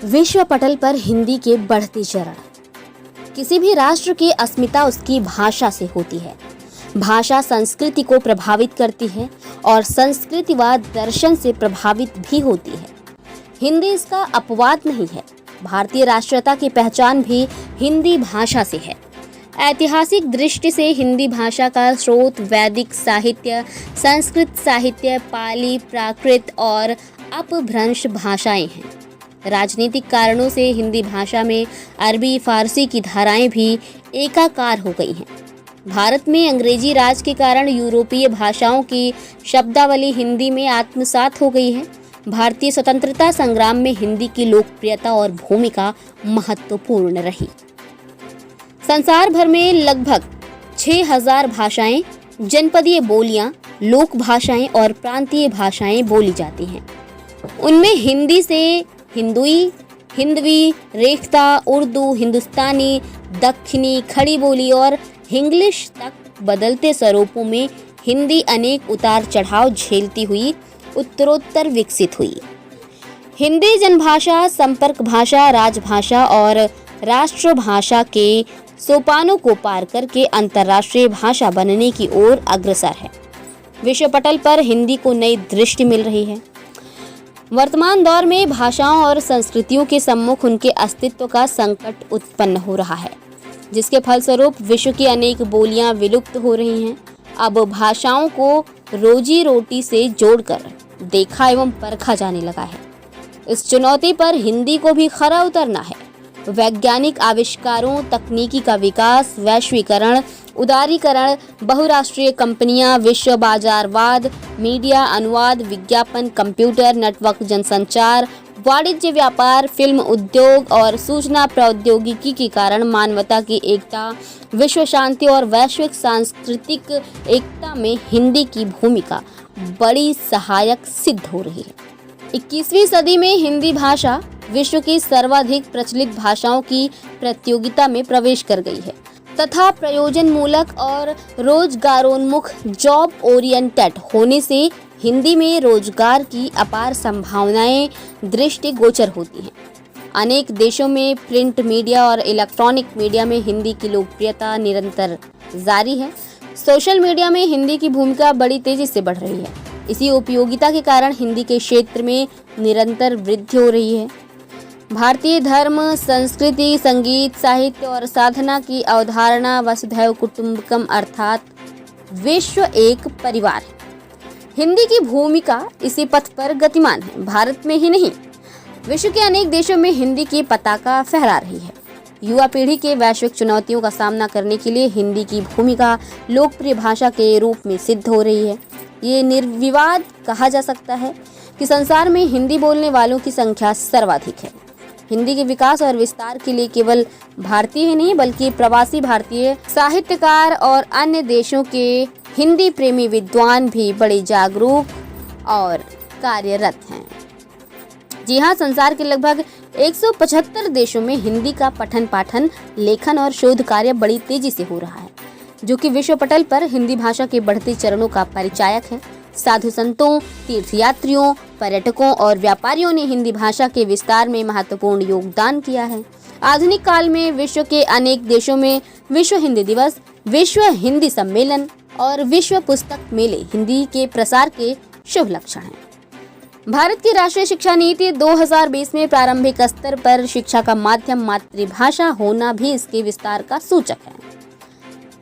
विश्व पटल पर हिंदी के बढ़ते चरण। किसी भी राष्ट्र की अस्मिता उसकी भाषा से होती है। भाषा संस्कृति को प्रभावित करती है और संस्कृति व दर्शन से प्रभावित भी होती है। हिंदी इसका अपवाद नहीं है। भारतीय राष्ट्रीयता की पहचान भी हिंदी भाषा से है। ऐतिहासिक दृष्टि से हिंदी भाषा का स्रोत वैदिक साहित्य, संस्कृत साहित्य, पाली, प्राकृत और अपभ्रंश भाषाएं हैं। राजनीतिक कारणों से हिंदी भाषा में अरबी, फारसी की धाराएं भी एकाकार हो गई हैं। भारत में अंग्रेजी राज के कारण यूरोपीय भाषाओं की शब्दावली हिंदी में आत्मसात हो गई है। भारतीय स्वतंत्रता संग्राम में हिंदी की लोकप्रियता और भूमिका महत्वपूर्ण रही। संसार भर में लगभग 6000 भाषाएं, जनपदीय बोलियां, लोक भाषाएं और प्रांतीय भाषाएं बोली जाती हैं। उनमें हिंदी से हिंदुई, हिंदवी, रेख्ता, उर्दू, हिंदुस्तानी, दक्षिणी, खड़ी बोली और इंग्लिश तक बदलते स्वरूपों में हिंदी अनेक उतार चढ़ाव झेलती हुई उत्तरोत्तर विकसित हुई। हिंदी जनभाषा, संपर्क भाषा, राजभाषा और राष्ट्रभाषा के सोपानों को पार करके अंतर्राष्ट्रीय भाषा बनने की ओर अग्रसर है। विश्व पटल पर हिंदी को नई दृष्टि मिल रही है। वर्तमान दौर में भाषाओं और संस्कृतियों के सम्मुख उनके अस्तित्व का संकट उत्पन्न हो रहा है, जिसके फलस्वरूप विश्व की अनेक बोलियां विलुप्त हो रही हैं। अब भाषाओं को रोजी रोटी से जोड़कर देखा एवं परखा जाने लगा है। इस चुनौती पर हिंदी को भी खरा उतरना है। वैज्ञानिक आविष्कारों, तकनीकी का विकास, वैश्वीकरण, उदारीकरण, बहुराष्ट्रीय कंपनियां, विश्व बाजारवाद, मीडिया, अनुवाद, विज्ञापन, कंप्यूटर नेटवर्क, जनसंचार, वाणिज्य, व्यापार, फिल्म उद्योग और सूचना प्रौद्योगिकी के कारण मानवता की एकता, विश्व शांति और वैश्विक सांस्कृतिक एकता में हिंदी की भूमिका बड़ी सहायक सिद्ध हो रही है। 21वीं सदी में हिंदी भाषा विश्व की सर्वाधिक प्रचलित भाषाओं की प्रतियोगिता में प्रवेश कर गई है तथा प्रयोजन मूलक और रोजगारोन्मुख जॉब ओरिएंटेड होने से हिंदी में रोजगार की अपार संभावनाएं दृष्टिगोचर होती हैं। अनेक देशों में प्रिंट मीडिया और इलेक्ट्रॉनिक मीडिया में हिंदी की लोकप्रियता निरंतर जारी है। सोशल मीडिया में हिंदी की भूमिका बड़ी तेजी से बढ़ रही है। इसी उपयोगिता के कारण हिंदी के क्षेत्र में निरंतर वृद्धि हो रही है। भारतीय धर्म, संस्कृति, संगीत, साहित्य और साधना की अवधारणा वसुधैव कुटुंबकम अर्थात विश्व एक परिवार है। हिंदी की भूमिका इसी पथ पर गतिमान है। भारत में ही नहीं, विश्व के अनेक देशों में हिंदी की पताका फहरा रही है। युवा पीढ़ी के वैश्विक चुनौतियों का सामना करने के लिए हिंदी की भूमिका लोकप्रिय भाषा के रूप में सिद्ध हो रही है। ये निर्विवाद कहा जा सकता है कि संसार में हिंदी बोलने वालों की संख्या सर्वाधिक है। हिंदी के विकास और विस्तार के लिए केवल भारतीय ही नहीं बल्कि प्रवासी भारतीय साहित्यकार और अन्य देशों के हिंदी प्रेमी विद्वान भी बड़े जागरूक और कार्यरत हैं। जी हाँ, संसार के लगभग 175 देशों में हिंदी का पठन पाठन, लेखन और शोध कार्य बड़ी तेजी से हो रहा है, जो कि विश्व पटल पर हिंदी भाषा के बढ़ते चरणों का परिचायक है। साधु संतों, तीर्थयात्रियों, पर्यटकों और व्यापारियों ने हिंदी भाषा के विस्तार में महत्वपूर्ण योगदान किया है। आधुनिक काल में विश्व के अनेक देशों में विश्व हिंदी दिवस, विश्व हिंदी सम्मेलन और विश्व पुस्तक मेले हिंदी के प्रसार के शुभ लक्षण हैं। भारत की राष्ट्रीय शिक्षा नीति 2020 में प्रारंभिक स्तर पर शिक्षा का माध्यम मातृभाषा होना भी इसके विस्तार का सूचक है।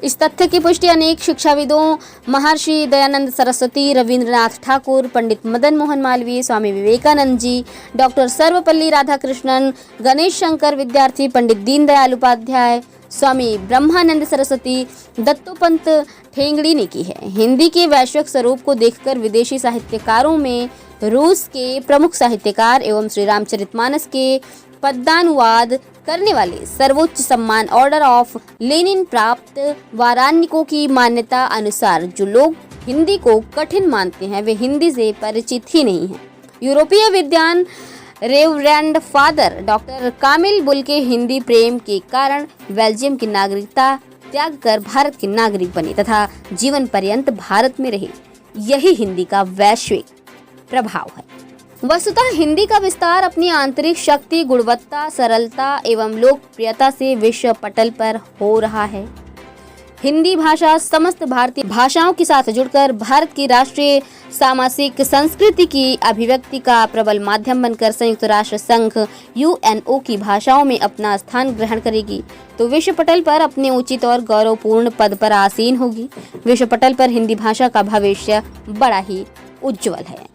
इस तथ्य की पुष्टि अनेक शिक्षाविदों, महर्षि दयानंद सरस्वती, रविंद्रनाथ ठाकुर, पंडित मदन मोहन मालवीय, स्वामी विवेकानंद जी, डॉक्टर सर्वपल्ली राधाकृष्णन, गणेश शंकर विद्यार्थी, पंडित दीनदयाल उपाध्याय, स्वामी ब्रह्मानंद सरस्वती, दत्तोपंत ठेंगड़ी ने की है। हिंदी के वैश्विक स्वरूप को देखकर विदेशी साहित्यकारों में रूस के प्रमुख साहित्यकार एवं श्री रामचरितमानस के पद्यानुवाद करने वाले सर्वोच्च सम्मान ऑर्डर ऑफ लेनिन प्राप्त वाराणिकों की मान्यता अनुसार जो लोग हिंदी को कठिन मानते हैं वे हिंदी से परिचित ही नहीं हैं। यूरोपीय विद्वान रेवरेंड फादर डॉक्टर कामिल बुल के हिंदी प्रेम के कारण बेल्जियम की नागरिकता त्याग कर भारत के नागरिक बने तथा जीवन पर्यंत भारत में रहे। यही हिंदी का वैश्विक प्रभाव है। वस्तुतः हिंदी का विस्तार अपनी आंतरिक शक्ति, गुणवत्ता, सरलता एवं लोकप्रियता से विश्व पटल पर हो रहा है। हिंदी भाषा समस्त भारतीय भाषाओं के साथ जुड़कर भारत की राष्ट्रीय सामाजिक संस्कृति की अभिव्यक्ति का प्रबल माध्यम बनकर संयुक्त राष्ट्र संघ यूएनओ की भाषाओं में अपना स्थान ग्रहण करेगी तो विश्व पटल पर अपने उचित और गौरवपूर्ण पद पर आसीन होगी। विश्व पटल पर हिंदी भाषा का भविष्य बड़ा ही उज्जवल है।